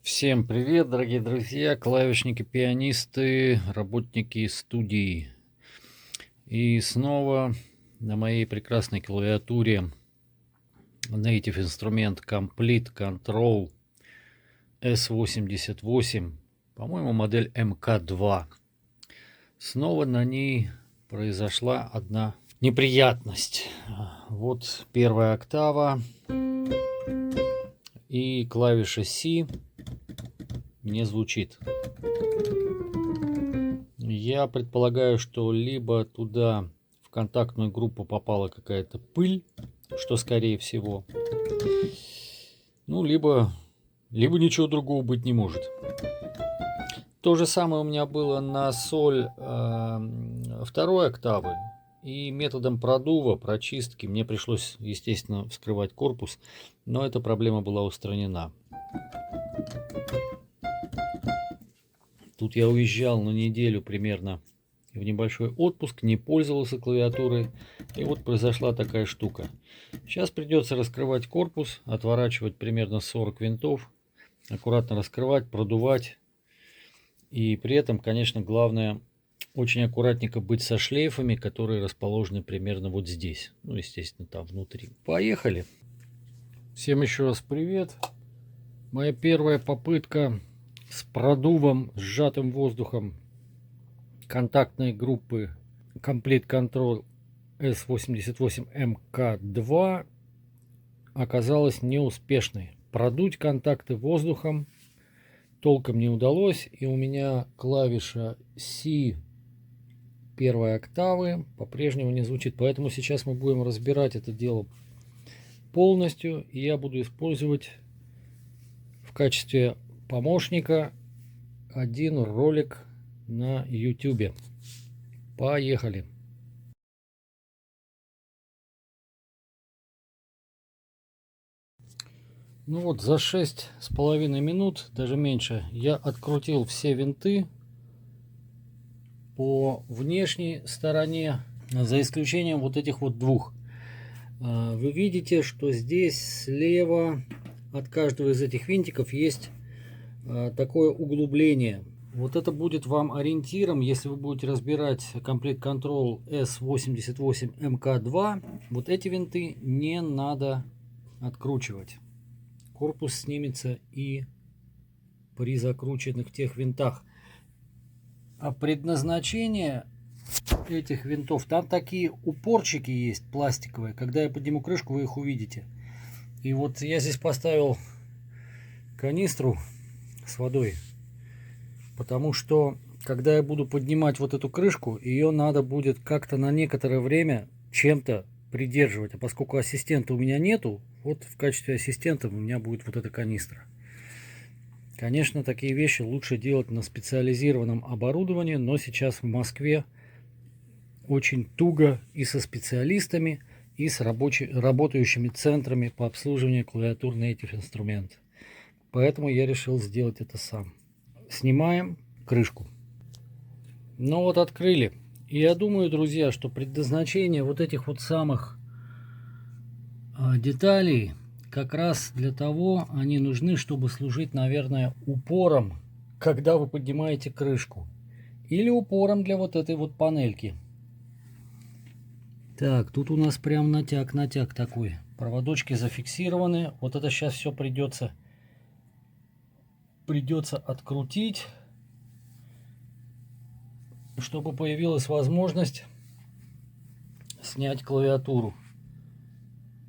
Всем привет, дорогие друзья, клавишники, пианисты, работники студии. И снова на моей прекрасной клавиатуре Native инструмент Complete Control S88, по-моему, модель МК2. Снова на ней произошла одна неприятность. Вот первая октава и клавиша C не звучит. Я предполагаю, что либо туда в контактную группу попала какая-то пыль, что скорее всего, ну, либо ничего другого быть не может. То же самое у меня было на соль второй октавы. И методом продува, прочистки мне пришлось, естественно, вскрывать корпус, но эта проблема была устранена. Тут я уезжал на неделю примерно в небольшой отпуск, не пользовался клавиатурой, и вот произошла такая штука. Сейчас придется раскрывать корпус, отворачивать примерно 40 винтов, аккуратно раскрывать, продувать. И при этом, конечно, главное очень аккуратненько быть со шлейфами, которые расположены примерно вот здесь. Ну, естественно, там внутри. Поехали! Всем еще раз привет! Моя первая попытка с продувом, сжатым воздухом контактной группы Complete Control S88MK2 оказалась неуспешной. Продуть контакты воздухом толком не удалось, и у меня клавиша C первой октавы по-прежнему не звучит. Поэтому сейчас мы будем разбирать это дело полностью, и я буду использовать в качестве помощника один ролик на YouTube. Поехали! Ну вот, за 6,5 минут, даже меньше, я открутил все винты по внешней стороне, за исключением вот этих вот двух. Вы видите, что здесь слева от каждого из этих винтиков есть такое углубление. Вот это будет вам ориентиром, если вы будете разбирать Complete Control S88MK2. Вот эти винты не надо откручивать. Корпус снимется и при закрученных тех винтах. А предназначение этих винтов, там такие упорчики есть пластиковые. Когда я подниму крышку, вы их увидите. И вот я здесь поставил канистру с водой, потому что когда я буду поднимать вот эту крышку, ее надо будет как-то на некоторое время чем-то придерживать. А поскольку ассистента у меня нету, вот в качестве ассистента у меня будет вот эта канистра. Конечно, такие вещи лучше делать на специализированном оборудовании, но сейчас в Москве очень туго и со специалистами, и с работающими центрами по обслуживанию клавиатур Native инструмент. Поэтому я решил сделать это сам. Снимаем крышку. Ну вот открыли. И я думаю, друзья, что предназначение вот этих вот самых деталей как раз для того они нужны, чтобы служить, наверное, упором, когда вы поднимаете крышку. Или упором для вот этой вот панельки. Так, тут у нас прям натяг такой. Проводочки зафиксированы. Вот это сейчас все придется открутить, чтобы появилась возможность снять клавиатуру.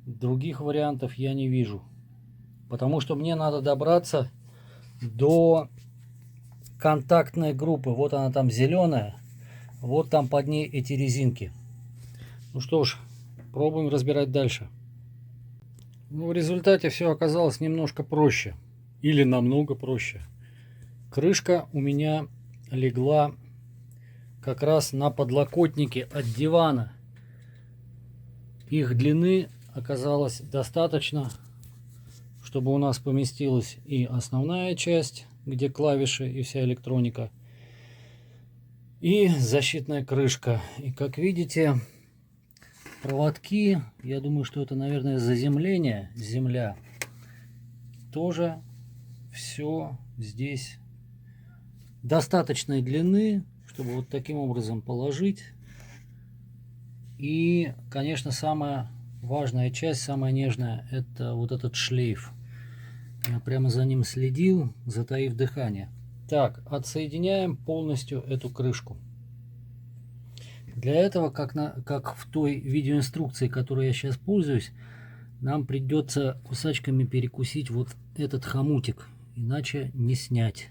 Других вариантов я не вижу. Потому что мне надо добраться до контактной группы. Вот она там зеленая. Вот там под ней эти резинки. Ну что ж, пробуем разбирать дальше. Ну, в результате все оказалось немножко проще. Или намного проще. Крышка у меня легла как раз на подлокотнике от дивана. Их длины оказалось достаточно, чтобы у нас поместилась и основная часть, где клавиши и вся электроника, и защитная крышка. И как видите, проводки, я думаю, что это, наверное, заземление, земля, тоже все здесь достаточной длины, чтобы вот таким образом положить. И, конечно, самая важная часть, самая нежная, это вот этот шлейф. Я прямо за ним следил, затаив дыхание. Так, отсоединяем полностью эту крышку. Для этого, как в той видеоинструкции, которой я сейчас пользуюсь, нам придется кусачками перекусить вот этот хомутик, иначе не снять.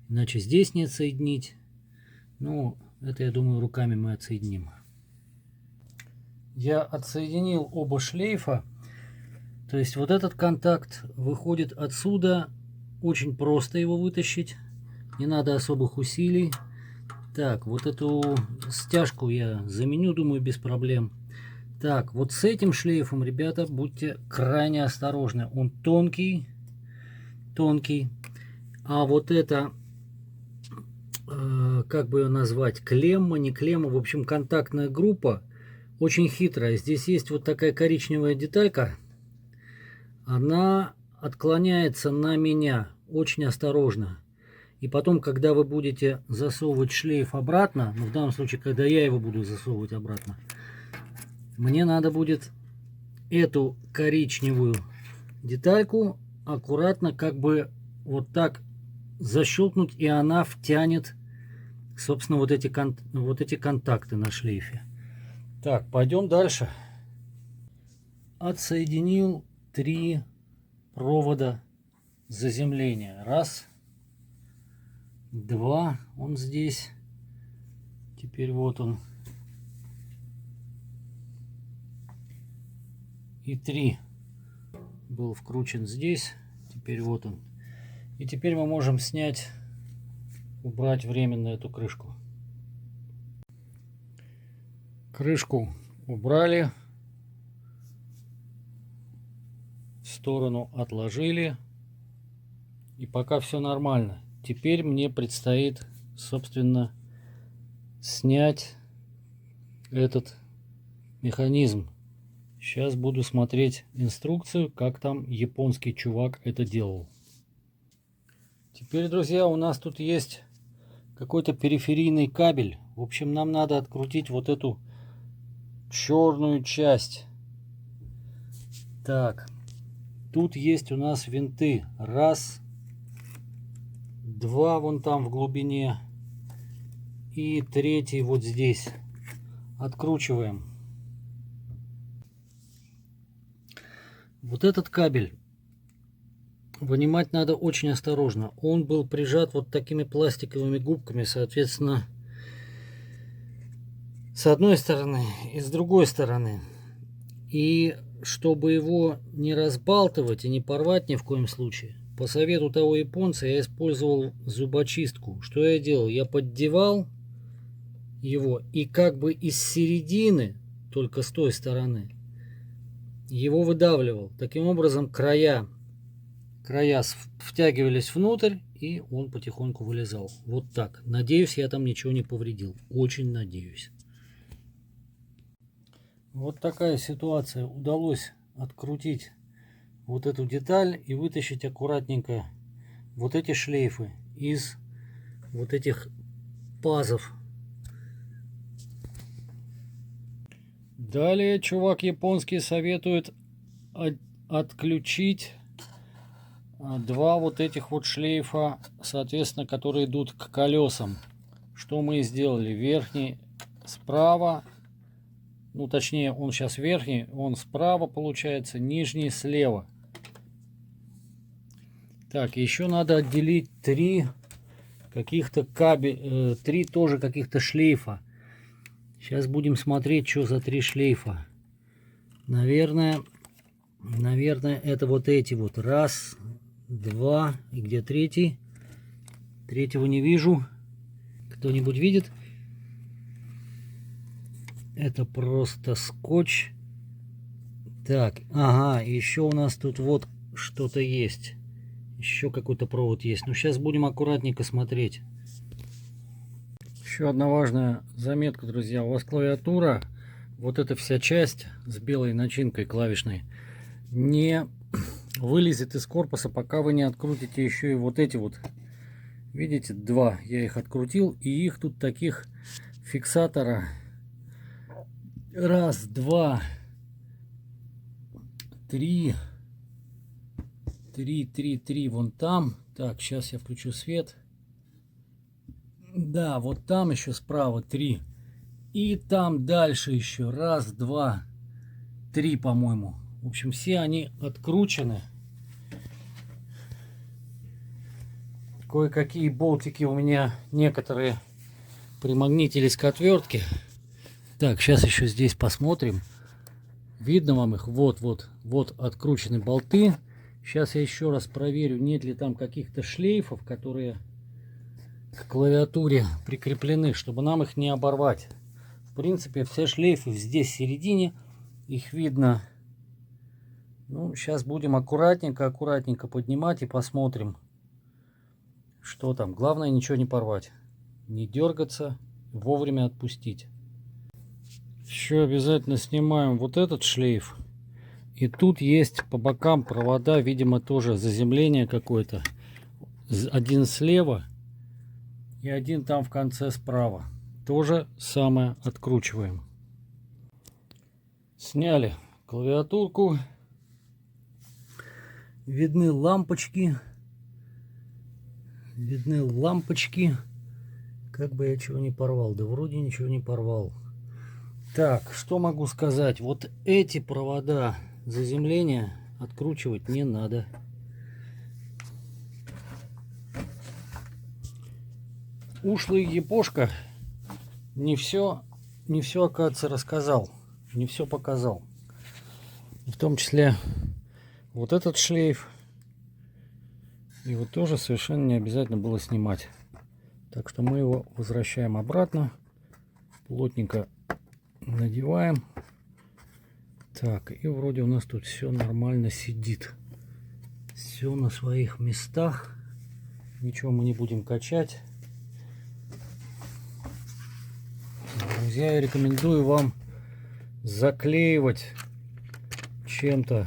Иначе здесь не отсоединить. Ну, это, я думаю, руками мы отсоединим. Я отсоединил оба шлейфа. То есть вот этот контакт выходит отсюда. Очень просто его вытащить. Не надо особых усилий. Так, вот эту стяжку я заменю, думаю, без проблем. Так, вот с этим шлейфом, ребята, будьте крайне осторожны. Он тонкий, тонкий. А вот это, как бы ее назвать, клемма, не клемма, в общем, контактная группа, очень хитрая. Здесь есть вот такая коричневая деталька. Она отклоняется на меня. Очень осторожно. И потом, когда вы будете засовывать шлейф обратно, ну, в данном случае, когда я его буду засовывать обратно, мне надо будет эту коричневую детальку аккуратно как бы вот так защелкнуть, и она втянет, собственно, вот эти контакты на шлейфе. Так, пойдем дальше. Отсоединил 3 провода заземления. Раз, два, он здесь. Теперь вот он. И 3 был вкручен здесь. Теперь вот он. И теперь мы можем снять, убрать временно эту крышку. Крышку убрали. В сторону отложили. И пока все нормально. Теперь мне предстоит, собственно, снять этот механизм. Сейчас буду смотреть инструкцию, как там японский чувак это делал. Теперь, друзья, у нас тут есть какой-то периферийный кабель. В общем, нам надо открутить вот эту черную часть. Так, тут есть у нас винты. Раз, два вон там в глубине. И 3 вот здесь. Откручиваем. Вот этот кабель вынимать надо очень осторожно. Он был прижат вот такими пластиковыми губками, соответственно, с одной стороны и с другой стороны. И чтобы его не разбалтывать и не порвать ни в коем случае, по совету того японца я использовал зубочистку. Что я делал? Я поддевал его и как бы из середины, только с той стороны, его выдавливал. Таким образом края втягивались внутрь, и он потихоньку вылезал. Вот так. Надеюсь, я там ничего не повредил. Очень надеюсь. Вот такая ситуация. Удалось открутить вот эту деталь и вытащить аккуратненько вот эти шлейфы из вот этих пазов. Далее чувак японский советует отключить 2 вот этих вот шлейфа, соответственно, которые идут к колесам. Что мы и сделали. Верхний справа, ну точнее он сейчас верхний, он справа получается, нижний слева. Так, еще надо отделить 3 каких-то кабель, 3 тоже каких-то шлейфа. Сейчас будем смотреть, что за 3 шлейфа. Наверное, это вот эти вот. Раз, два. И где 3? 3-го не вижу. Кто-нибудь видит? Это просто скотч. Так, ага, еще у нас тут вот что-то есть. Еще какой-то провод есть. Но сейчас будем аккуратненько смотреть. Еще одна важная заметка, друзья. У вас клавиатура, вот эта вся часть с белой начинкой клавишной, не вылезет из корпуса, пока вы не открутите еще и вот эти вот. Видите, два. Я их открутил, и их тут таких фиксатора. Раз, два, три. Три. Вон там. Так, сейчас я включу свет. Да, вот там еще справа 3. И там дальше еще. Раз, два, 3, по-моему. В общем, все они откручены. Кое-какие болтики у меня некоторые примагнитились к отвертке. Так, сейчас еще здесь посмотрим. Видно вам их? Вот откручены болты. Сейчас я еще раз проверю, нет ли там каких-то шлейфов, которые к клавиатуре прикреплены, чтобы нам их не оборвать. В принципе, все шлейфы здесь в середине. Их видно. Ну, сейчас будем аккуратненько поднимать и посмотрим, что там. Главное, ничего не порвать. Не дергаться, вовремя отпустить. Еще обязательно снимаем вот этот шлейф. И тут есть по бокам провода, видимо, тоже заземление какое-то. Один слева и один там в конце справа. То же самое откручиваем. Сняли клавиатурку. Видны лампочки. Как бы я чего не порвал. Да вроде ничего не порвал. Так, что могу сказать? Вот эти провода заземления откручивать не надо. Ушлый епошка не все, оказывается, рассказал. Не все показал. В том числе вот этот шлейф. Его тоже совершенно не обязательно было снимать. Так что мы его возвращаем обратно. Плотненько надеваем. Так, и вроде у нас тут все нормально сидит. Все на своих местах. Ничего мы не будем качать. Друзья, я рекомендую вам заклеивать чем-то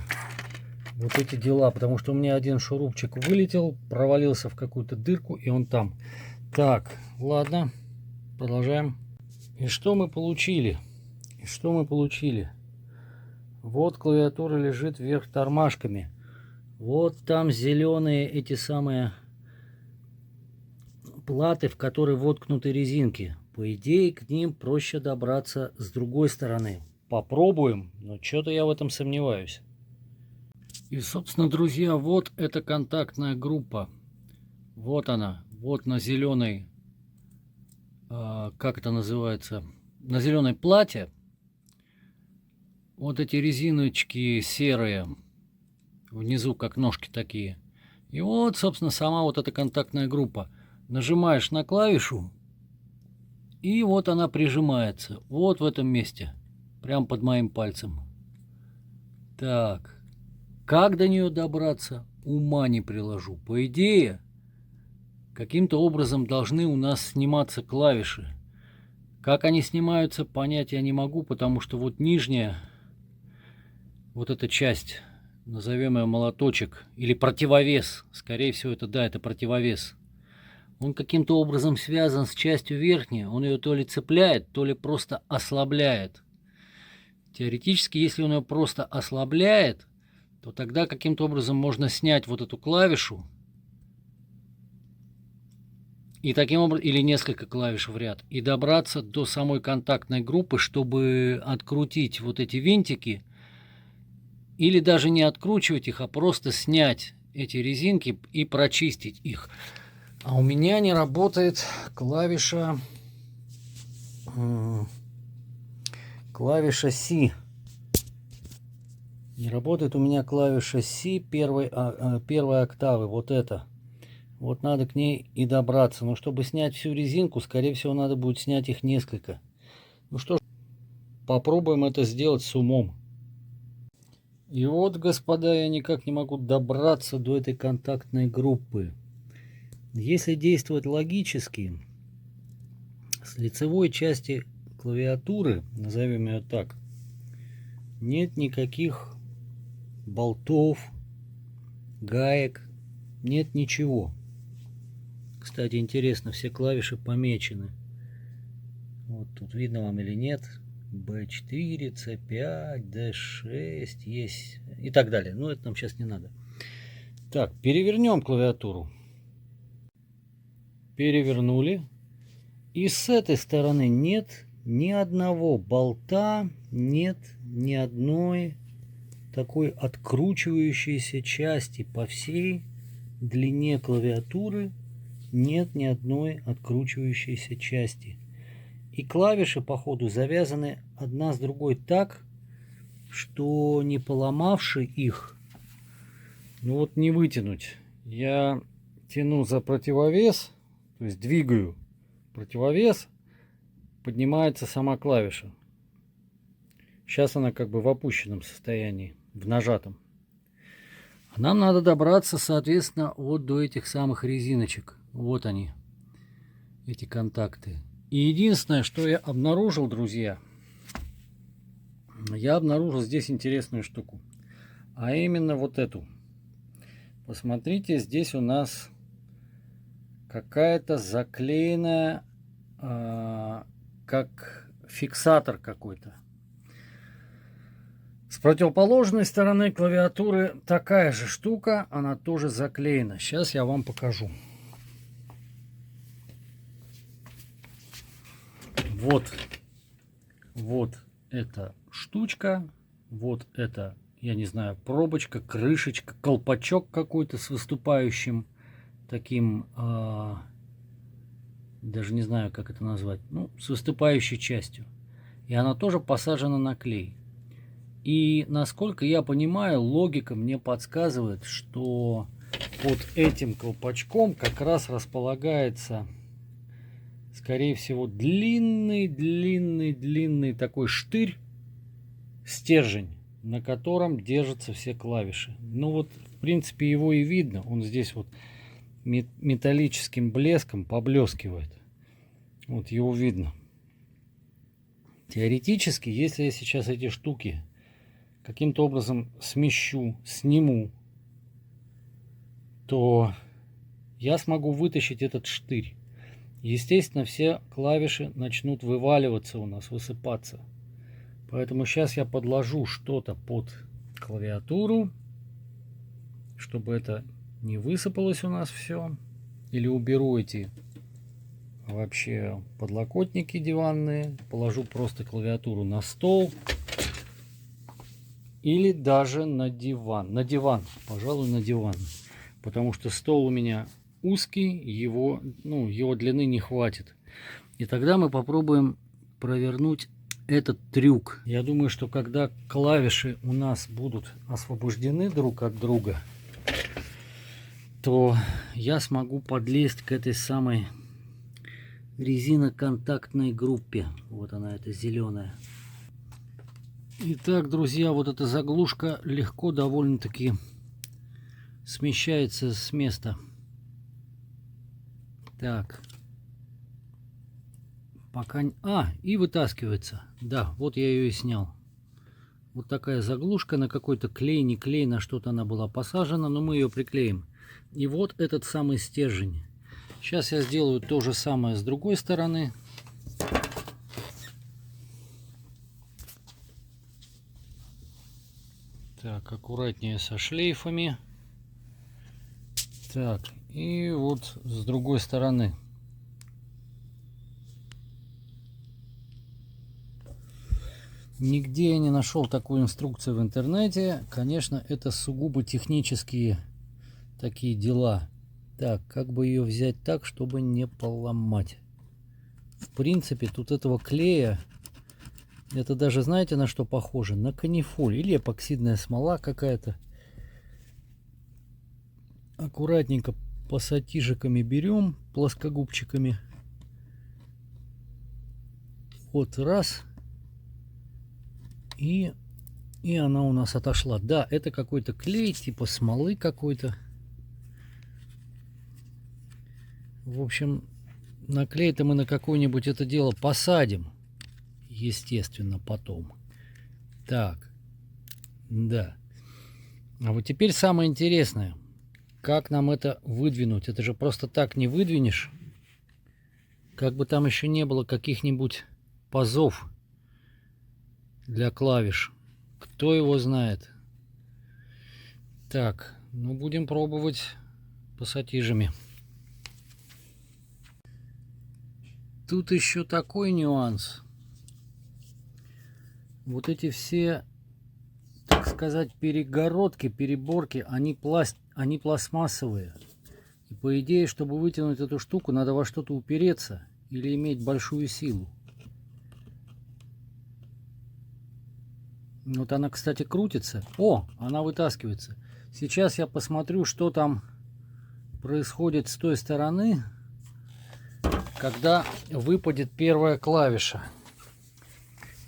вот эти дела, потому что у меня один шурупчик вылетел, провалился в какую-то дырку, и он там. Так, ладно, продолжаем. И что мы получили? Вот клавиатура лежит вверх тормашками. Вот там зеленые эти самые платы, в которые воткнуты резинки. По идее, к ним проще добраться с другой стороны. Попробуем, но что-то я в этом сомневаюсь. И, собственно, друзья, вот эта контактная группа. Вот она, вот на зеленой, как это называется, на зеленой плате. Вот эти резиночки серые, внизу как ножки такие. И вот, собственно, сама вот эта контактная группа. Нажимаешь на клавишу, и вот она прижимается. Вот в этом месте, прямо под моим пальцем. Так, как до нее добраться, ума не приложу. По идее, каким-то образом должны у нас сниматься клавиши. Как они снимаются, понять я не могу, потому что вот нижняя, вот эта часть, назовем ее молоточек, или противовес, скорее всего это, да, это противовес. Он каким-то образом связан с частью верхней, он ее то ли цепляет, то ли просто ослабляет. Теоретически, если он ее просто ослабляет, то тогда каким-то образом можно снять вот эту клавишу, и таким образом, или несколько клавиш в ряд, и добраться до самой контактной группы, чтобы открутить вот эти винтики, или даже не откручивать их, а просто снять эти резинки и прочистить их. А у меня не работает клавиша C. Не работает у меня клавиша C первой октавы. Вот это. Вот надо к ней и добраться. Но чтобы снять всю резинку, скорее всего, надо будет снять их несколько. Ну что ж, попробуем это сделать с умом. И вот, господа, я никак не могу добраться до этой контактной группы. Если действовать логически, с лицевой части клавиатуры, назовем ее так, нет никаких болтов, гаек, нет ничего. Кстати, интересно, все клавиши помечены. Вот тут видно вам или нет. B4, C5, D6 есть и так далее. Но это нам сейчас не надо. Так, перевернем клавиатуру. Перевернули. И с этой стороны нет ни одного болта, нет ни одной такой откручивающейся части по всей длине клавиатуры. Нет ни одной откручивающейся части. И клавиши, по ходу, завязаны одна с другой так, что не поломавши их, ну вот не вытянуть. Я тяну за противовес, то есть двигаю противовес, поднимается сама клавиша. Сейчас она как бы в опущенном состоянии, в нажатом. А нам надо добраться, соответственно, вот до этих самых резиночек. Вот они, эти контакты. И единственное, что я обнаружил, друзья, я обнаружил здесь интересную штуку. А именно вот эту. Посмотрите, здесь у нас какая-то заклеенная, как фиксатор какой-то. С противоположной стороны клавиатуры такая же штука, она тоже заклеена. Сейчас я вам покажу. Вот эта штучка, вот это, я не знаю, пробочка, крышечка, колпачок какой-то с выступающим таким, даже не знаю, как это назвать, ну, с выступающей частью. И она тоже посажена на клей. И насколько я понимаю, логика мне подсказывает, что под этим колпачком как раз располагается, скорее всего, длинный такой штырь, стержень, на котором держатся все клавиши. Ну вот, в принципе, его и видно. Он здесь вот металлическим блеском поблескивает. Вот его видно. Теоретически, если я сейчас эти штуки каким-то образом сниму, то я смогу вытащить этот штырь. Естественно, все клавиши начнут вываливаться у нас, высыпаться. Поэтому сейчас я подложу что-то под клавиатуру, чтобы это не высыпалось у нас все. Или уберу эти вообще подлокотники диванные, положу просто клавиатуру на стол. Или даже на диван. На диван, пожалуй, на диван. Потому что стол у меня узкий, его длины не хватит. И тогда мы попробуем провернуть этот трюк. Я думаю, что когда клавиши у нас будут освобождены друг от друга, то я смогу подлезть к этой самой резиноконтактной группе. Вот она, эта зеленая. Итак, друзья, вот эта заглушка легко довольно-таки смещается с места. Так. Пока... и вытаскивается. Да, вот я ее и снял. Вот такая заглушка на какой-то клей, не клей, на что-то она была посажена, но мы ее приклеим. И вот этот самый стержень. Сейчас я сделаю то же самое с другой стороны. Так, аккуратнее со шлейфами. Так, и вот с другой стороны. Нигде я не нашел такую инструкцию в интернете. Конечно, это сугубо технические такие дела. Так, как бы ее взять так, чтобы не поломать? В принципе, тут этого клея, это даже, знаете, на что похоже? На канифоль или эпоксидная смола какая-то. Аккуратненько пассатижиками берем, плоскогубчиками. Вот раз. И она у нас отошла. Да, это какой-то клей, типа смолы какой-то. В общем, на клей-то мы на какое-нибудь это дело посадим. Естественно, потом. Так. Да. А вот теперь самое интересное. как нам это выдвинуть? Это же просто так не выдвинешь. Как бы там еще не было каких-нибудь пазов для клавиш. Кто его знает? Так, ну будем пробовать пассатижами. Тут еще такой нюанс. Вот эти все, так сказать, перегородки, переборки, они пластмассовые. И по идее, чтобы вытянуть эту штуку, надо во что-то упереться или иметь большую силу. Вот она, кстати, крутится. О, она вытаскивается. Сейчас я посмотрю, что там происходит с той стороны, когда выпадет первая клавиша.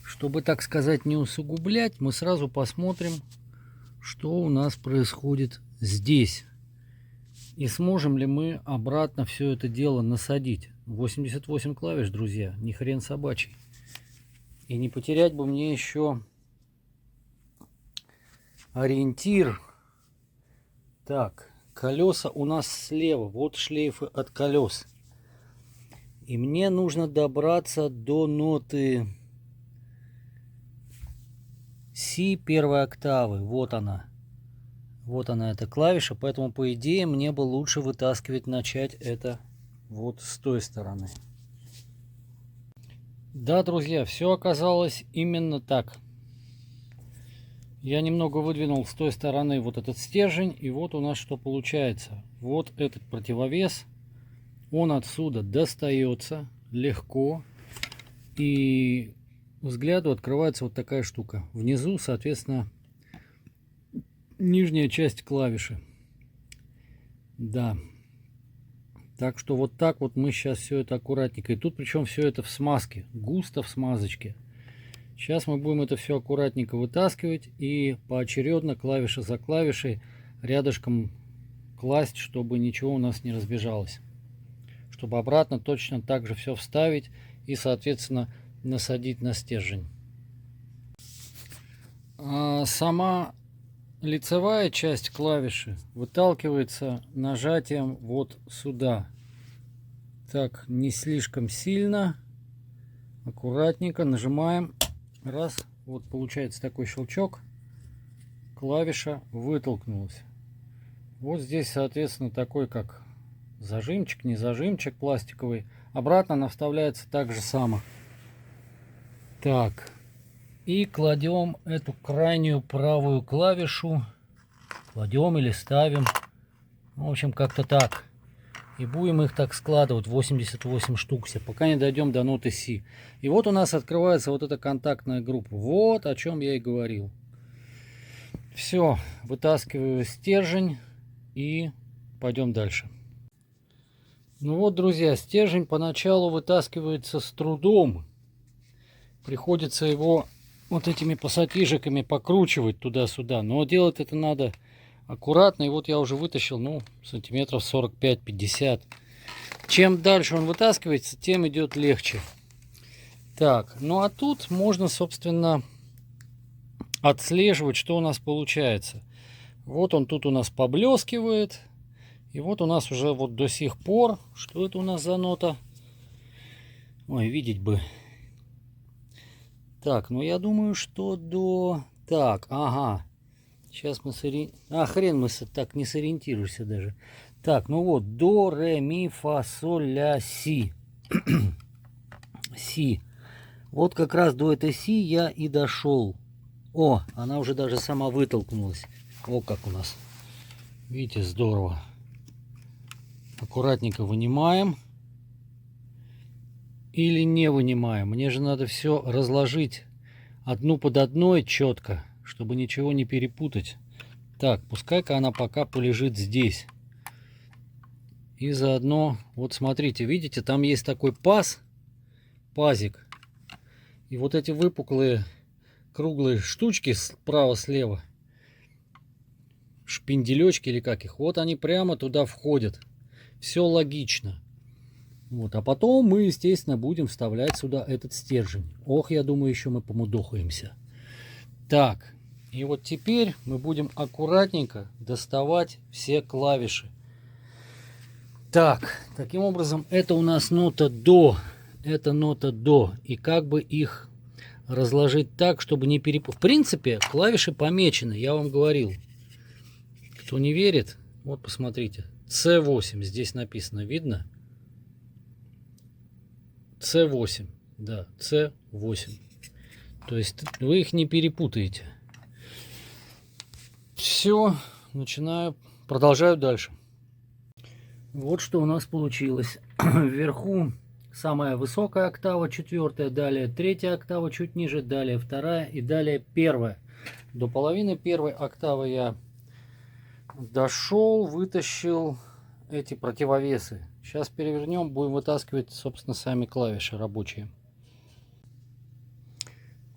Чтобы, так сказать, не усугублять, мы сразу посмотрим, что у нас происходит здесь. И сможем ли мы обратно все это дело насадить. 88 клавиш, друзья, ни хрен собачий. И не потерять бы мне еще ориентир. Так, колеса у нас слева. Вот шлейфы от колес. И мне нужно добраться до ноты Си первой октавы. Вот она. Вот она, эта клавиша. Поэтому, по идее, мне бы лучше вытаскивать, начать это вот с той стороны. Да, друзья, все оказалось именно так. Я немного выдвинул с той стороны вот этот стержень. И вот у нас что получается. Вот этот противовес. Он отсюда достается легко. И взгляду открывается вот такая штука. Внизу, соответственно, нижняя часть клавиши. Да. Так что вот так вот мы сейчас все это аккуратненько. И тут причем все это в смазке. Густо в смазочке. Сейчас мы будем это все аккуратненько вытаскивать. И поочередно, клавиша за клавишей, рядышком класть, чтобы ничего у нас не разбежалось. Чтобы обратно точно так же все вставить. И, соответственно, насадить на стержень. Сама лицевая часть клавиши выталкивается нажатием вот сюда. Так, не слишком сильно. Аккуратненько нажимаем. Раз. Вот получается такой щелчок. Клавиша вытолкнулась. Вот здесь, соответственно, такой как зажимчик, не зажимчик пластиковый. Обратно она вставляется так же само. Так. И кладем эту крайнюю правую клавишу. Кладем или ставим. В общем, как-то так. И будем их так складывать. 88 штук все. Пока не дойдем до ноты Си. И вот у нас открывается вот эта контактная группа. Вот о чем я и говорил. Все. Вытаскиваю стержень. И пойдем дальше. Ну вот, друзья. Стержень поначалу вытаскивается с трудом. Приходится его вот этими пассатижиками покручивать туда-сюда. Но делать это надо аккуратно. И вот я уже вытащил, ну, сантиметров 45-50. Чем дальше он вытаскивается, тем идет легче. Так, ну а тут можно, собственно, отслеживать, что у нас получается. Вот он тут у нас поблескивает. И вот у нас уже вот до сих пор... Что это у нас за нота? Ой, видеть бы. Так, ну я думаю, что до... Так, ага. Сейчас мы хрен мы так не сориентируешься даже. Так, ну вот. До, ре, ми, фа, соль, ля, си. Си. Вот как раз до этой си я и дошел. О, она уже даже сама вытолкнулась. О, как у нас. Видите, здорово. Аккуратненько вынимаем. Или не вынимаем. Мне же надо все разложить одну под одной четко, чтобы ничего не перепутать. Так, пускай-ка она пока полежит здесь. И заодно, вот смотрите, видите, там есть такой пазик. И вот эти выпуклые круглые штучки справа-слева, шпинделечки или как их, вот они прямо туда входят. Все логично. Вот, а потом мы, естественно, будем вставлять сюда этот стержень. Ох, я думаю, еще мы помудохаемся. Так, И вот теперь мы будем аккуратненько доставать все клавиши. Так, таким образом, это у нас нота до. Это нота до. И как бы их разложить так, чтобы не перепутать. В принципе, клавиши помечены, я вам говорил. Кто не верит, вот посмотрите. C8 здесь написано, видно? C8, да, C8. То есть вы их не перепутаете. Все, начинаю, продолжаю дальше. Вот что у нас получилось. Вверху самая высокая октава, 4-я, далее 3-я октава, чуть ниже, далее 2-я и далее 1-я. До половины 1-й октавы я дошел, вытащил эти противовесы. Сейчас перевернем, будем вытаскивать, собственно, сами клавиши рабочие.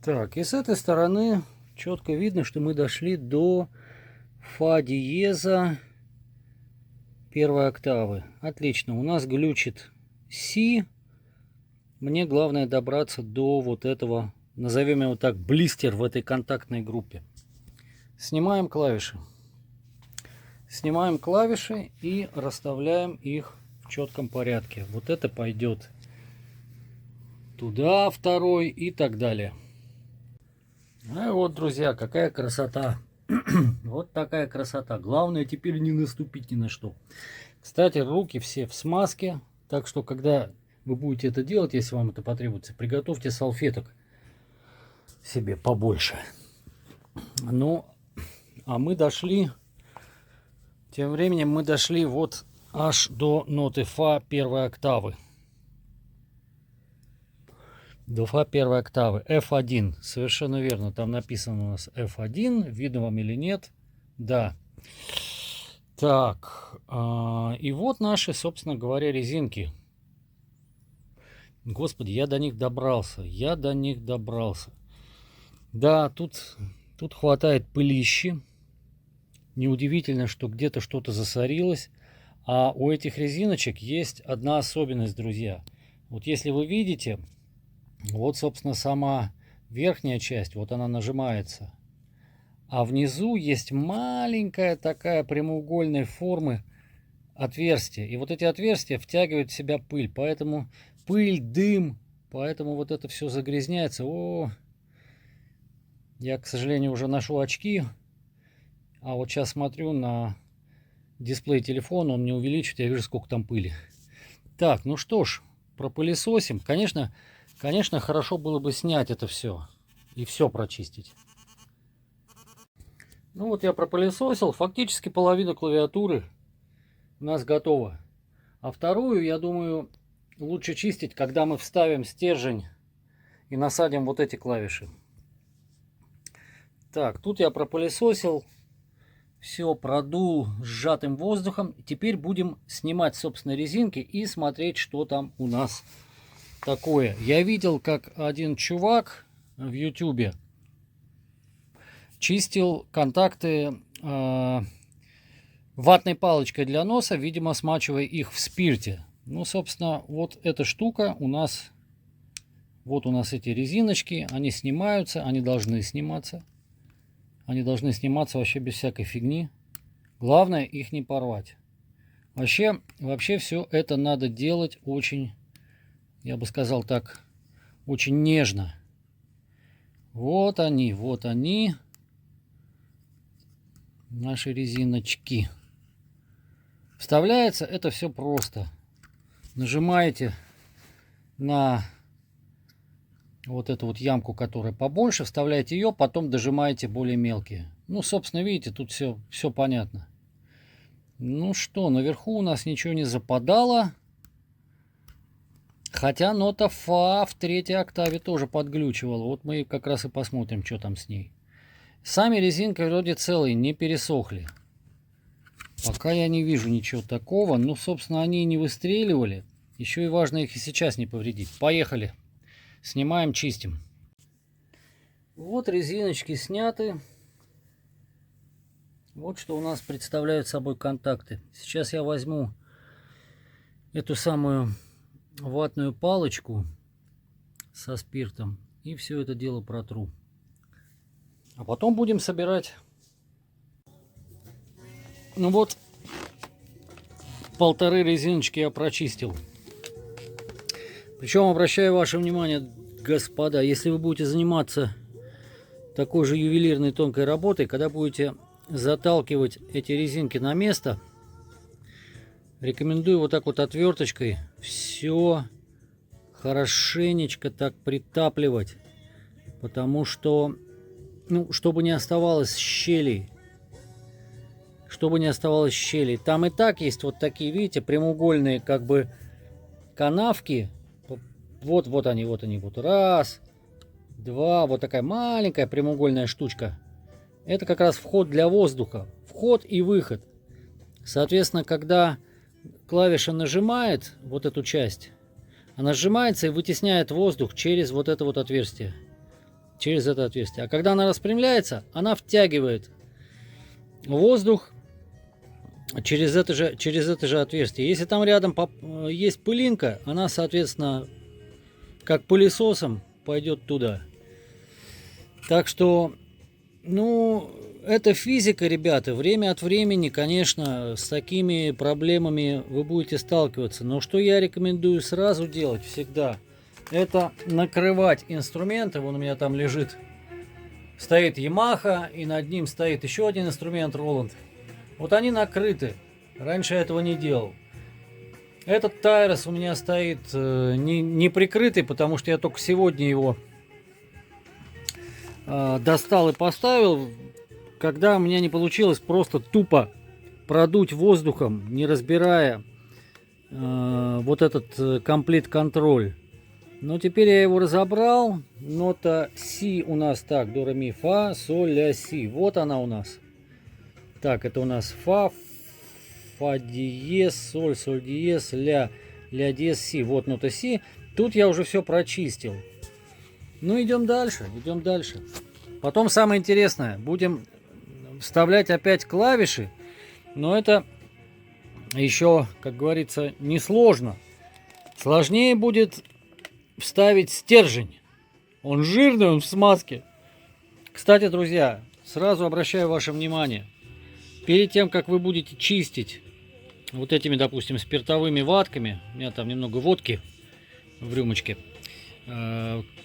Так, и с этой стороны четко видно, что мы дошли до фа диеза 1-й октавы. Отлично, у нас глючит си. Мне главное добраться до вот этого, назовем его так, блистер в этой контактной группе. Снимаем клавиши. Снимаем клавиши и расставляем их в четком порядке. Вот это пойдет туда, 2-й и так далее. А вот, друзья, какая красота. Вот такая красота. Главное теперь не наступить ни на что. Кстати, руки все в смазке. Так что, когда вы будете это делать, если вам это потребуется, приготовьте салфеток себе побольше. Ну, а мы дошли... Тем временем мы дошли вот аж до ноты фа 1-й октавы. До фа 1-й октавы. F1. Совершенно верно. Там написано у нас F1. Видно вам или нет? Да. Так. И вот наши, собственно говоря, резинки. Господи, я до них добрался. Я до них добрался. Да, тут хватает пылищи. Неудивительно, что где-то что-то засорилось. А у этих резиночек есть одна особенность, друзья. Вот если вы видите, вот, собственно, сама верхняя часть, вот она нажимается. А внизу есть маленькая такая прямоугольной формы отверстие. И вот эти отверстия втягивают в себя пыль. Поэтому пыль, дым, поэтому вот это все загрязняется. О, я, к сожалению, уже ношу очки. А вот сейчас смотрю на дисплей телефона, он мне увеличивает, я вижу, сколько там пыли. Так, ну что ж, пропылесосим. Конечно, хорошо было бы снять это все и все прочистить. Ну вот я пропылесосил, фактически половина клавиатуры у нас готова. А вторую, я думаю, лучше чистить, когда мы вставим стержень и насадим вот эти клавиши. Так, тут я пропылесосил. Все продул сжатым воздухом. Теперь будем снимать, собственно, резинки и смотреть, что там у нас такое. Я видел, как один чувак в YouTube чистил контакты ватной палочкой для носа, видимо, смачивая их в спирте. Ну, собственно, вот эта штука у нас... Вот у нас эти резиночки. Они снимаются, они должны сниматься. Они должны сниматься вообще без всякой фигни. Главное их не порвать. Вообще все это надо делать очень, я бы сказал так, очень нежно. Вот они, наши резиночки. Вставляется это все просто. Нажимаете на вот эту вот ямку, которая побольше, вставляете ее, потом дожимаете более мелкие. Ну, собственно, видите, тут все понятно. Ну что, наверху у нас ничего не западало. Хотя нота фа в 3-й октаве тоже подглючивала. Вот мы как раз и посмотрим, что там с ней. Сами резинки вроде целые, не пересохли. Пока я не вижу ничего такого. Ну, собственно, они и не выстреливали. Еще и важно их и сейчас не повредить. Поехали. Снимаем, чистим. Вот резиночки сняты. Вот что у нас представляют собой контакты. Сейчас я возьму эту самую ватную палочку со спиртом и все это дело протру. А потом будем собирать. Ну вот, 1,5 резиночки я прочистил. Причем обращаю ваше внимание, господа, если вы будете заниматься такой же ювелирной тонкой работой, когда будете заталкивать эти резинки на место, рекомендую вот так вот отверточкой все хорошенечко так притапливать, потому что, ну, чтобы не оставалось щелей. Чтобы не оставалось щелей. Там и так есть вот такие, видите, прямоугольные как бы канавки. Вот они. Вот раз, два. Вот такая маленькая прямоугольная штучка. Это как раз вход для воздуха. Вход и выход. Соответственно, когда клавиша нажимает вот эту часть, она сжимается и вытесняет воздух через вот это вот отверстие. Через это отверстие. А когда она распрямляется, она втягивает воздух через это же отверстие. Если там рядом есть пылинка, она, соответственно, как пылесосом пойдет туда. Так что, ну, это физика, ребята. Время от времени, конечно, с такими проблемами вы будете сталкиваться. Но что я рекомендую сразу делать всегда, это накрывать инструменты. Вон у меня там лежит, стоит Yamaha, и над ним стоит еще один инструмент Roland. Вот они накрыты. Раньше я этого не делал. Этот Тайрос у меня стоит не прикрытый, потому что я только сегодня его достал и поставил, когда у меня не получилось просто тупо продуть воздухом, не разбирая вот этот комплит-контроль. Но теперь я его разобрал. Нота Си у нас так, до, ре, ми, фа, соль, ля, си. Вот она у нас. Так, это у нас фа, фа диез, соль, соль диез, ля, ля диез, си. Вот нота Си. Тут я уже все прочистил. Ну, идем дальше, идем дальше. Потом самое интересное. Будем вставлять опять клавиши. Но это еще, как говорится, несложно. Сложнее будет вставить стержень. Он жирный, он в смазке. Кстати, друзья, сразу обращаю ваше внимание. Перед тем, как вы будете чистить вот этими, допустим, спиртовыми ватками, у меня там немного водки в рюмочке,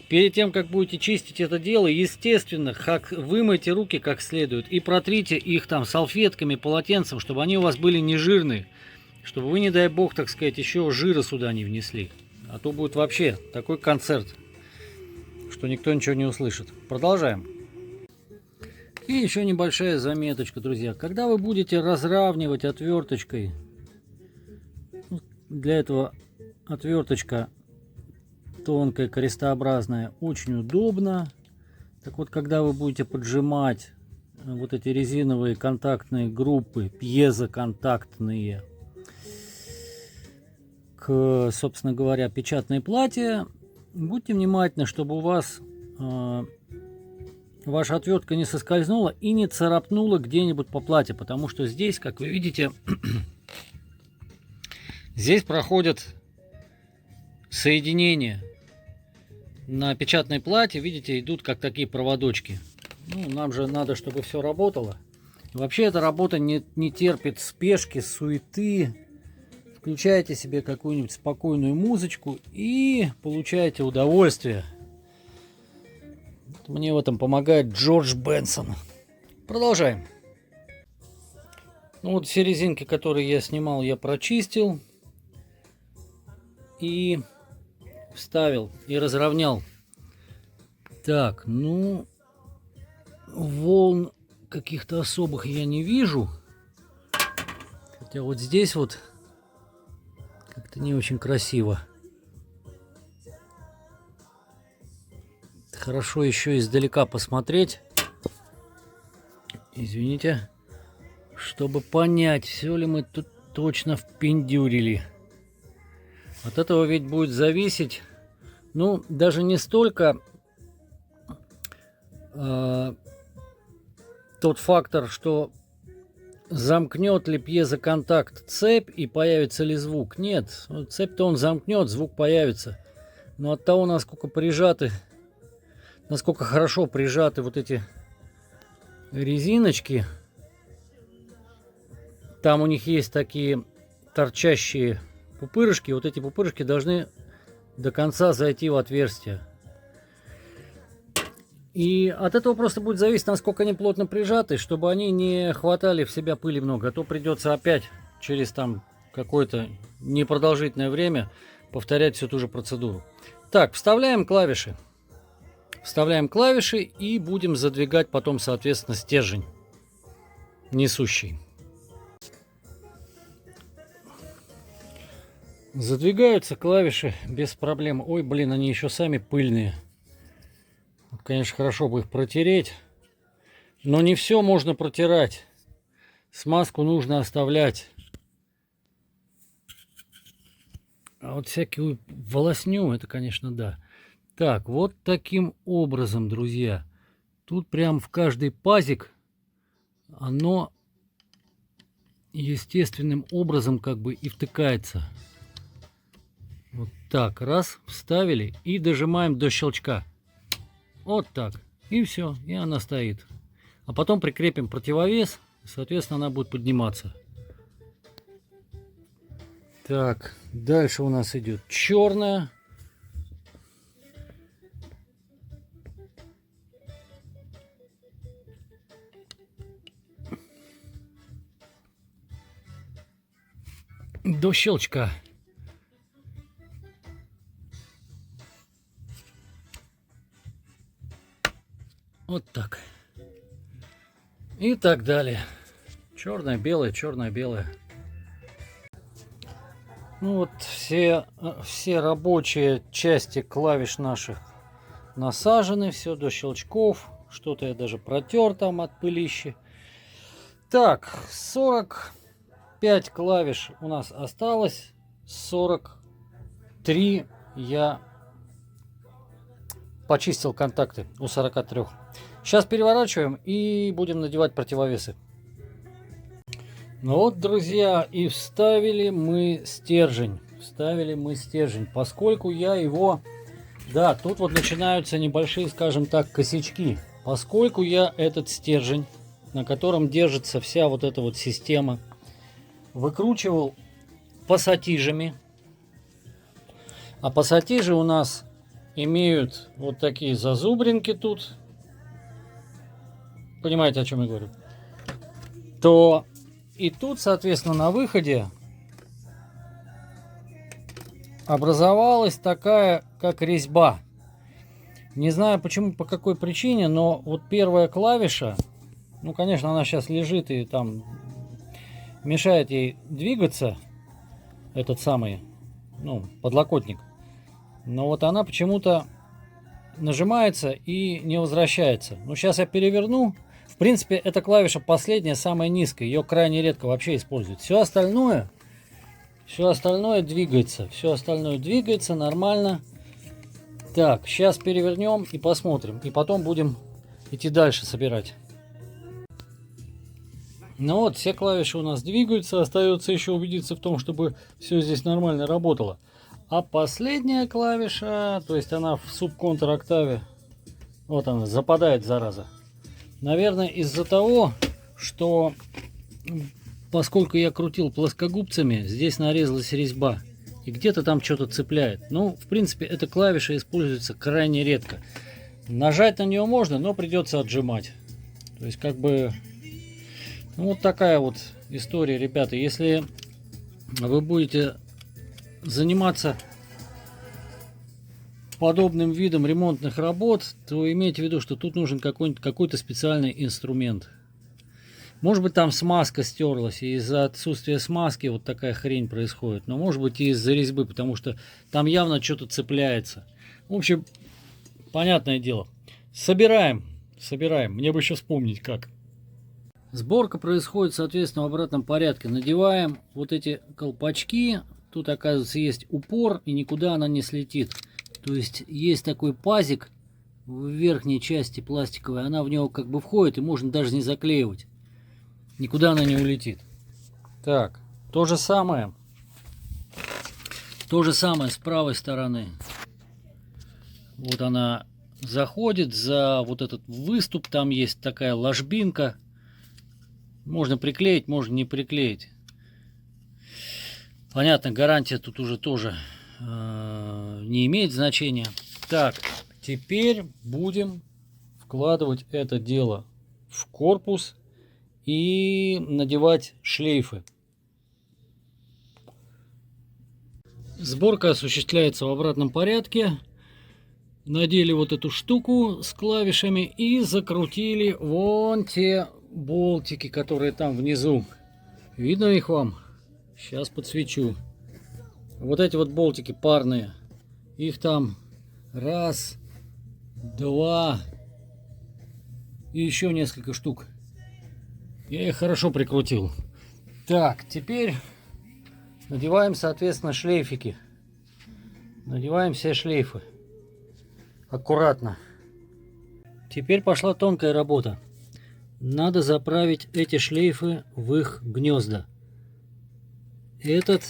перед тем, как будете чистить это дело, естественно, вымойте руки как следует и протрите их там салфетками, полотенцем, чтобы они у вас были не жирные, чтобы вы, не дай бог, так сказать, еще жира сюда не внесли. А то будет вообще такой концерт, что никто ничего не услышит. Продолжаем. И еще небольшая заметочка, друзья. Когда вы будете разравнивать отверточкой, для этого отверточка тонкая, крестообразная, очень удобно. Так вот, когда вы будете поджимать вот эти резиновые контактные группы, пьезоконтактные, к, собственно говоря, печатной плате, будьте внимательны, чтобы у вас ваша отвертка не соскользнула и не царапнула где-нибудь по плате, потому что здесь, как вы видите, здесь проходят соединения на печатной плате, видите, идут как такие проводочки. Ну, нам же надо, чтобы все работало. Вообще эта работа не терпит спешки, суеты. Включайте себе какую-нибудь спокойную музычку и получаете удовольствие. Мне в этом помогает Джордж Бенсон. Продолжаем. Ну вот все резинки, которые я снимал, я прочистил и вставил и разровнял. Так, ну, волн каких-то особых я не вижу. Хотя вот здесь вот как-то не очень красиво. Хорошо еще издалека посмотреть. Извините. Чтобы понять, все ли мы тут точно впендюрили. От этого ведь будет зависеть, ну, даже не столько тот фактор, что замкнет ли пьезоконтакт цепь и появится ли звук. Нет, цепь-то он замкнет, звук появится. Но от того, насколько хорошо прижаты вот эти резиночки. Там у них есть такие торчащие пупырышки. Вот эти пупырышки должны до конца зайти в отверстие. И от этого просто будет зависеть, насколько они плотно прижаты, чтобы они не хватали в себя пыли много. А то придется опять через там какое-то непродолжительное время повторять всю ту же процедуру. Так, вставляем клавиши. Вставляем клавиши и будем задвигать потом, соответственно, стержень несущий. Задвигаются клавиши без проблем. Ой, блин, они еще сами пыльные. Конечно, хорошо бы их протереть. Но не все можно протирать. Смазку нужно оставлять. А вот всякую волосню, это, конечно, да. Так, вот таким образом, друзья. Тут прям в каждый пазик оно естественным образом как бы и втыкается. Вот так, раз, вставили и дожимаем до щелчка. Вот так. И все, и она стоит. А потом прикрепим противовес, соответственно, она будет подниматься. Так, дальше у нас идет черная. До щелчка. Вот так. И так далее. Черное, белое, черное, белое. Ну вот все рабочие части клавиш наших насажены. Все до щелчков. Что-то я даже протер там от пылищи. Так, 45 клавиш у нас осталось. 43 я почистил контакты у 43. Сейчас переворачиваем и будем надевать противовесы. Ну вот, друзья, и вставили мы стержень. Поскольку я его... Да, тут вот начинаются небольшие, скажем так, косячки. Поскольку я этот стержень, на котором держится вся вот эта вот система, выкручивал пассатижами. А пассатижи у нас имеют вот такие зазубринки тут. Понимаете, о чем я говорю? То и тут, соответственно, на выходе образовалась такая, как резьба. Не знаю почему, по какой причине, но вот первая клавиша, ну, конечно, она сейчас лежит и там мешает ей двигаться, этот самый, ну, подлокотник. Но вот она почему-то нажимается и не возвращается. Ну, сейчас я переверну. В принципе, эта клавиша последняя, самая низкая. Ее крайне редко вообще используют. Все остальное двигается. Все остальное двигается нормально. Так, сейчас перевернем и посмотрим. И потом будем идти дальше собирать. Ну вот, все клавиши у нас двигаются. Остается еще убедиться в том, чтобы все здесь нормально работало. А последняя клавиша, то есть она в субконтр-октаве, вот она, западает, зараза. Наверное, из-за того, что поскольку я крутил плоскогубцами, здесь нарезалась резьба. И где-то там что-то цепляет. Ну, в принципе, эта клавиша используется крайне редко. Нажать на нее можно, но придется отжимать. То есть, как бы, ну, вот такая вот история, ребята. Если вы будете заниматься подобным видом ремонтных работ, то имейте в виду, что тут нужен какой-то специальный инструмент. Может быть, там смазка стерлась, и из-за отсутствия смазки вот такая хрень происходит. Но может быть и из-за резьбы, потому что там явно что-то цепляется. В общем, понятное дело. Собираем. Мне бы еще вспомнить как. Сборка происходит, соответственно, в обратном порядке. Надеваем вот эти колпачки. Тут, оказывается, есть упор, и никуда она не слетит. То есть есть такой пазик в верхней части пластиковой, она в него как бы входит, и можно даже не заклеивать. Никуда она не улетит. Так, то же самое с правой стороны. Вот она заходит за вот этот выступ. Там есть такая ложбинка. Можно приклеить, можно не приклеить. Понятно, гарантия тут уже тоже не имеет значения. Так, теперь будем вкладывать это дело в корпус и надевать шлейфы. Сборка осуществляется в обратном порядке. Надели вот эту штуку с клавишами и закрутили вон те болтики, которые там внизу. Видно их вам? Сейчас подсвечу. Вот эти вот болтики парные. Их там раз, два и еще несколько штук. Я их хорошо прикрутил. Так, теперь надеваем, соответственно, шлейфики. Надеваем все шлейфы. Аккуратно. Теперь пошла тонкая работа. Надо заправить эти шлейфы в их гнезда. Этот,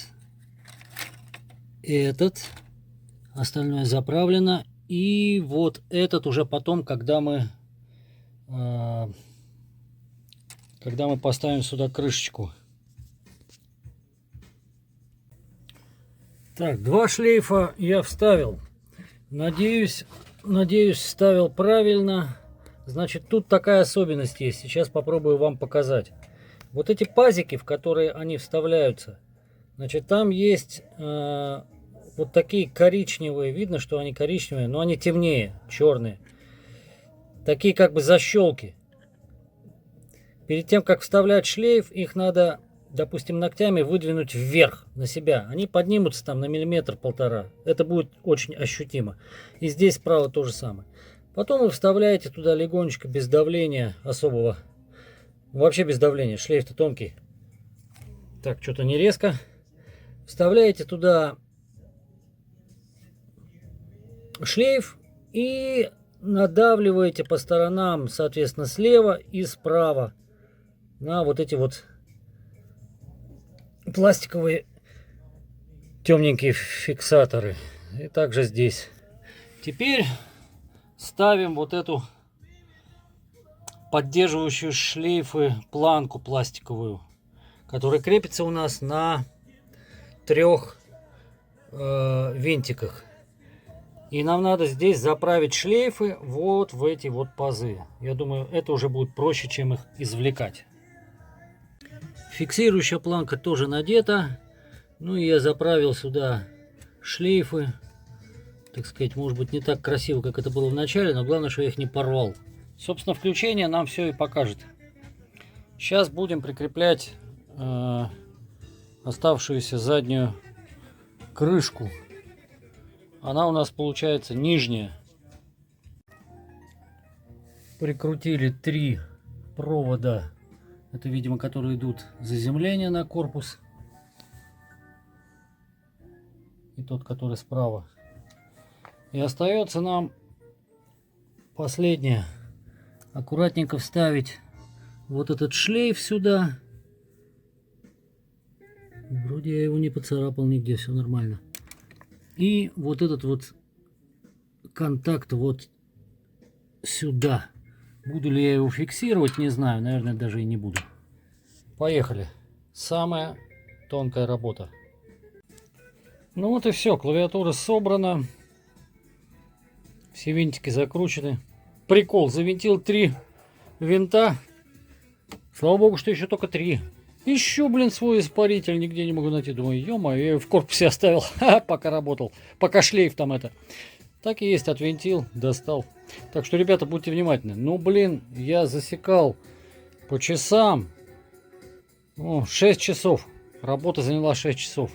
остальное заправлено. И вот этот уже потом, когда мы поставим сюда крышечку. Так, 2 шлейфа я вставил. Надеюсь, вставил правильно. Значит, тут такая особенность есть. Сейчас попробую вам показать. Вот эти пазики, в которые они вставляются, значит, там есть вот такие коричневые. Видно, что они коричневые, но они темнее, черные. Такие как бы защелки. Перед тем, как вставлять шлейф, их надо, допустим, ногтями выдвинуть вверх на себя. Они поднимутся там на миллиметр-полтора. Это будет очень ощутимо. И здесь справа то же самое. Потом вы вставляете туда легонечко, без давления особого. Вообще без давления. Шлейф-то тонкий. Так, что-то не резко. Вставляете туда шлейф и надавливаете по сторонам, соответственно, слева и справа на вот эти вот пластиковые темненькие фиксаторы. И также здесь. Теперь ставим вот эту поддерживающую шлейфы планку пластиковую, которая крепится у нас на 3 винтиках. И нам надо здесь заправить шлейфы вот в эти вот пазы. Я думаю, это уже будет проще, чем их извлекать. Фиксирующая планка тоже надета. Ну и я заправил сюда шлейфы. Так сказать, может быть, не так красиво, как это было в начале, но главное, что я их не порвал. Собственно, включение нам все и покажет. Сейчас будем прикреплять оставшуюся заднюю крышку. Она у нас получается нижняя. Прикрутили 3 провода. Это, видимо, которые идут заземления на корпус. И тот, который справа. И остается нам последнее. Аккуратненько вставить вот этот шлейф сюда. Вроде я его не поцарапал нигде, все нормально. И вот этот вот контакт вот сюда. Буду ли я его фиксировать, не знаю. Наверное, даже и не буду. Поехали. Самая тонкая работа. Ну вот и все. Клавиатура собрана. Все винтики закручены. Прикол. Завинтил 3 винта. Слава богу, что еще только 3. Еще, блин, свой испаритель нигде не могу найти. Думаю, ё-моё, я его в корпусе оставил, пока работал. Пока шлейф там это. Так и есть, отвинтил, достал. Так что, ребята, будьте внимательны. Ну, блин, я засекал по часам. 6 часов. Работа заняла 6 часов.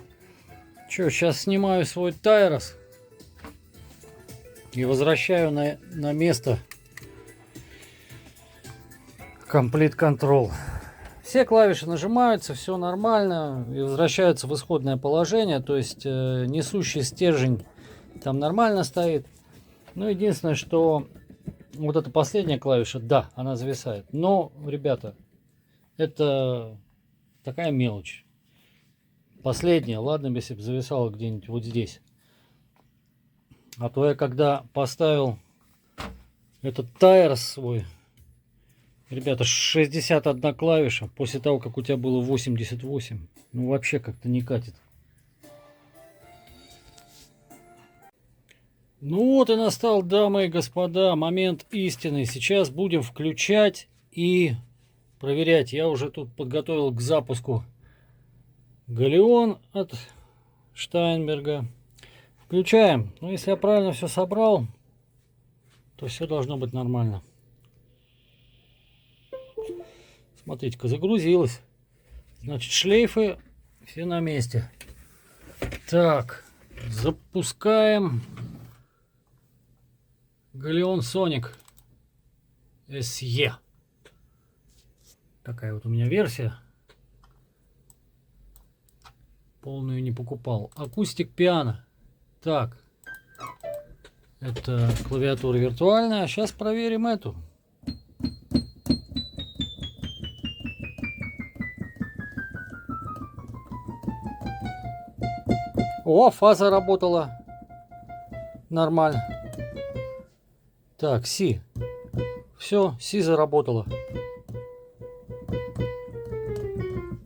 Че, сейчас снимаю свой Тайрос. И возвращаю на место Complete Control. Все клавиши нажимаются, все нормально, и возвращаются в исходное положение, то есть несущий стержень там нормально стоит. Ну, единственное, что вот эта последняя клавиша, да, она зависает. Но, ребята, это такая мелочь. Последняя, ладно, если бы зависала где-нибудь вот здесь. А то я когда поставил этот тайр свой. Ребята, 61 клавиша после того, как у тебя было 88. Ну вообще как-то не катит. Ну вот и настал, дамы и господа, момент истины. Сейчас будем включать и проверять. Я уже тут подготовил к запуску галеон от Штайнберга. Включаем. Ну, если я правильно все собрал, то все должно быть нормально. Смотрите-ка, загрузилось. Значит, шлейфы все на месте. Так, запускаем галеон Sonic SE. Такая вот у меня версия. Полную не покупал. Акустик пиано. Так, это клавиатура виртуальная. Сейчас проверим эту. О, фаза работала нормально. Так, Си. Все, Си заработала.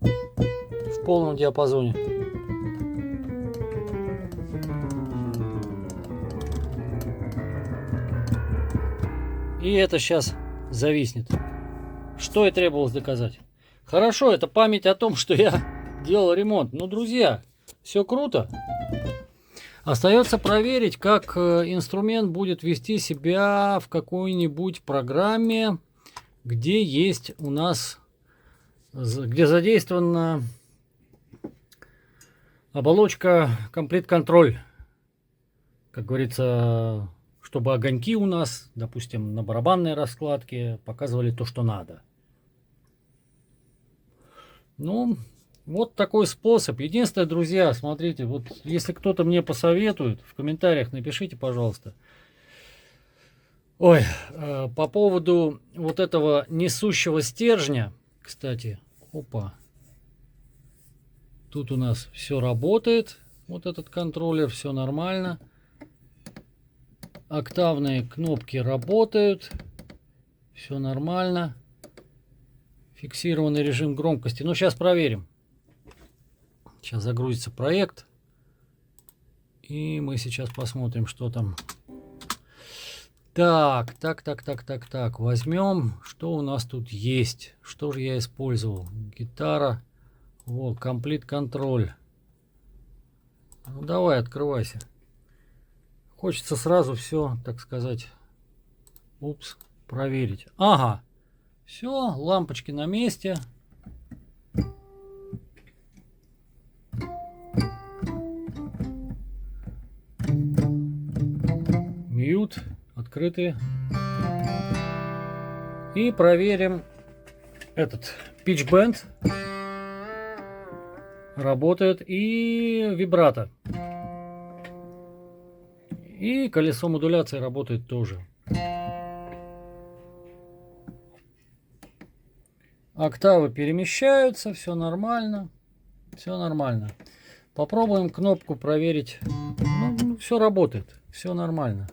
В полном диапазоне. И это сейчас зависнет. Что и требовалось доказать. Хорошо, это память о том, что я делал ремонт. Ну, друзья, все круто. Остается проверить, как инструмент будет вести себя в какой-нибудь программе, где есть у нас, где задействована оболочка Complete Control. Как говорится, чтобы огоньки у нас, допустим, на барабанной раскладке показывали то, что надо. Ну, вот такой способ. Единственное, друзья, смотрите, вот если кто-то мне посоветует, в комментариях напишите, пожалуйста. Ой, по поводу вот этого несущего стержня, кстати, опа, тут у нас все работает, вот этот контроллер, все нормально. Октавные кнопки работают, все нормально. Фиксированный режим громкости. Ну, сейчас проверим. Сейчас загрузится проект. И мы сейчас посмотрим, что там. Так. Возьмем, что у нас тут есть. Что же я использовал? Гитара. Вот, Complete Control. Ну, давай, открывайся. Хочется сразу все, так сказать, проверить. Ага. Все, лампочки на месте. Мьют открытые. И проверим этот pitch bend. Работает и вибрато. И колесо модуляции работает тоже. Октавы перемещаются, все нормально. Все нормально. Попробуем кнопку проверить. Ну, все работает, все нормально.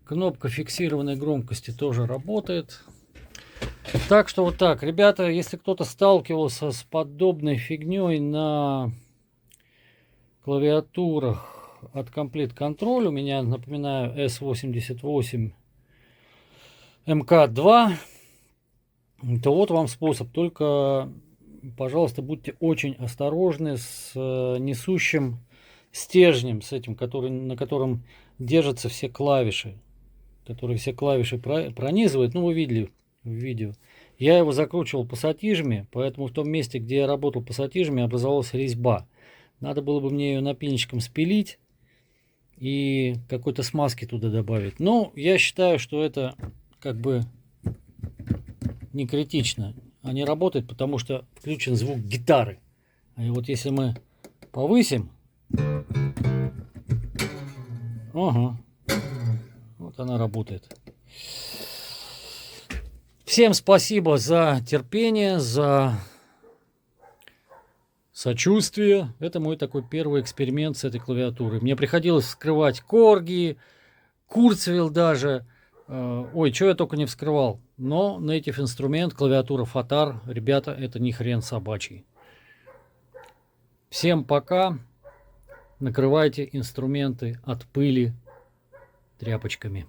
Кнопка фиксированной громкости тоже работает. Так что вот так, ребята, если кто-то сталкивался с подобной фигней на клавиатурах от Complete Control, у меня, напоминаю, S88 MK2, то вот вам способ. Только, пожалуйста, будьте очень осторожны с несущим стержнем, с этим, на котором держатся все клавиши, которые все клавиши пронизывают. Ну, вы видели в видео. Я его закручивал пассатижами, поэтому в том месте, где я работал пассатижами, образовалась резьба. Надо было бы мне ее напильничком спилить и какой-то смазки туда добавить. Но я считаю, что это как бы не критично. Они работают, потому что включен звук гитары. И вот если мы повысим, ага, вот она работает. Всем спасибо за терпение, за сочувствие. Это мой такой первый эксперимент с этой клавиатурой. Мне приходилось вскрывать корги, Курцвейл даже. Ой, что я только не вскрывал. Но Native инструмент, клавиатура Фатар, ребята, это не хрен собачий. Всем пока. Накрывайте инструменты от пыли тряпочками.